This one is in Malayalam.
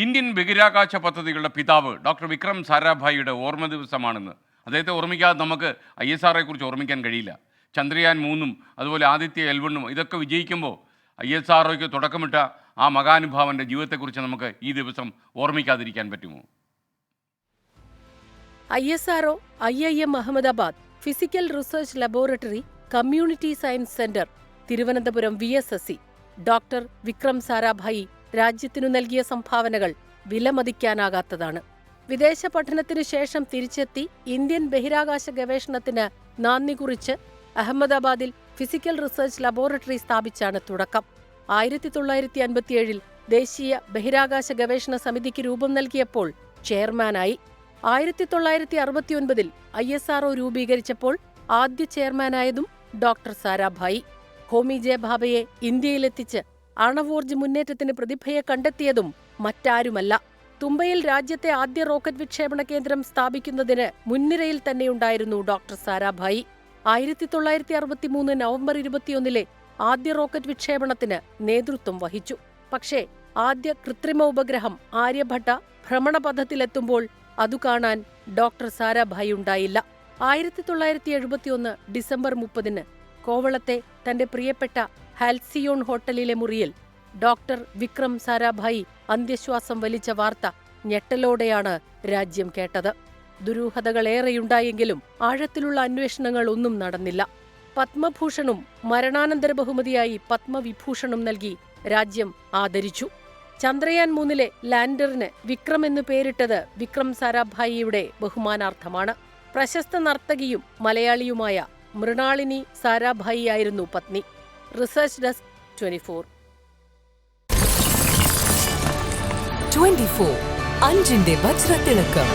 ഇന്ത്യൻ ബഹിരാകാശ പദ്ധതികളുടെ പിതാവ് ഡോക്ടർ വിക്രം സാരാഭായിയുടെ ഓർമ്മ ദിവസമാണെന്ന്. അദ്ദേഹത്തെ ഓർമ്മിക്കാതെ നമുക്ക് ISROയെ കുറിച്ച് ഓർമ്മിക്കാൻ കഴിയില്ല. ചന്ദ്രയാൻ 3 അതുപോലെ ആദിത്യ L1 ഇതൊക്കെ വിജയിക്കുമ്പോൾ ISROയ്ക്ക് തുടക്കമിട്ട ആ മഹാനുഭാവൻ്റെ ജീവിതത്തെക്കുറിച്ച് നമുക്ക് ഈ ദിവസം ഓർമ്മിക്കാതിരിക്കാൻ പറ്റുമോ? ISRO, IIM Ahmedabad, physical research laboratory, community science centre, Thiruvananthapuram VSSC, doctor Vikram Sarabhai രാജ്യത്തിനു നൽകിയ സംഭാവനകൾ വിലമതിക്കാനാകാത്തതാണ്. വിദേശ പഠനത്തിനു ശേഷം തിരിച്ചെത്തി ഇന്ത്യൻ ബഹിരാകാശ ഗവേഷണത്തിന് നാന്ദി കുറിച്ച് അഹമ്മദാബാദിൽ ഫിസിക്കൽ റിസർച്ച് ലബോറട്ടറി സ്ഥാപിച്ചാണ് തുടക്കം. 1957 ദേശീയ ബഹിരാകാശ ഗവേഷണ സമിതിക്ക് രൂപം നൽകിയപ്പോൾ ചെയർമാനായി. 1969 ISRO രൂപീകരിച്ചപ്പോൾ ആദ്യ ചെയർമാനായതും ഡോക്ടർ സാരാഭായി. ഹോമി ജെ ഭാഭയെ ഇന്ത്യയിലെത്തിച്ച് ആണവോർജ മുന്നേറ്റത്തിന് പ്രതിഭയെ കണ്ടെത്തിയതും മറ്റാരുമല്ല. തുമ്പയിൽ രാജ്യത്തെ ആദ്യ റോക്കറ്റ് വിക്ഷേപണ കേന്ദ്രം സ്ഥാപിക്കുന്നതിന് മുൻനിരയിൽ തന്നെയുണ്ടായിരുന്നു ഡോക്ടർ സാരാഭായി. 1963 നവംബർ 21 ആദ്യ റോക്കറ്റ് വിക്ഷേപണത്തിന് നേതൃത്വം വഹിച്ചു. പക്ഷേ ആദ്യ കൃത്രിമ ഉപഗ്രഹം ആര്യഭട്ട ഭ്രമണപഥത്തിലെത്തുമ്പോൾ അതു കാണാൻ ഡോക്ടർ സാരാഭായി ഉണ്ടായില്ല. 1971 ഡിസംബർ 30 കോവളത്തെ തന്റെ പ്രിയപ്പെട്ട ഹാൽസിയോൺ ഹോട്ടലിലെ മുറിയിൽ ഡോക്ടർ വിക്രം സാരാഭായി അന്ത്യശ്വാസം വലിച്ച വാർത്ത ഞെട്ടലോടെയാണ് രാജ്യം കേട്ടത്. ദുരൂഹതകളേറെയുണ്ടായെങ്കിലും ആഴത്തിലുള്ള അന്വേഷണങ്ങൾ ഒന്നും നടന്നില്ല. പത്മഭൂഷണും മരണാനന്തര ബഹുമതിയായി പത്മവിഭൂഷണും നൽകി രാജ്യം ആദരിച്ചു. ചന്ദ്രയാൻ 3 ലാൻഡറിന് വിക്രം എന്ന് പേരിട്ടത് വിക്രം സാരാഭായിയുടെ ബഹുമാനാർത്ഥമാണ്. പ്രശസ്ത നർത്തകിയും മലയാളിയുമായ മൃണാളിനി സാരാഭായി ആയിരുന്നു പത്നി. Research desk 24. 24 അഞ്ചിന്റെ വജ്രത്തിളക്കം.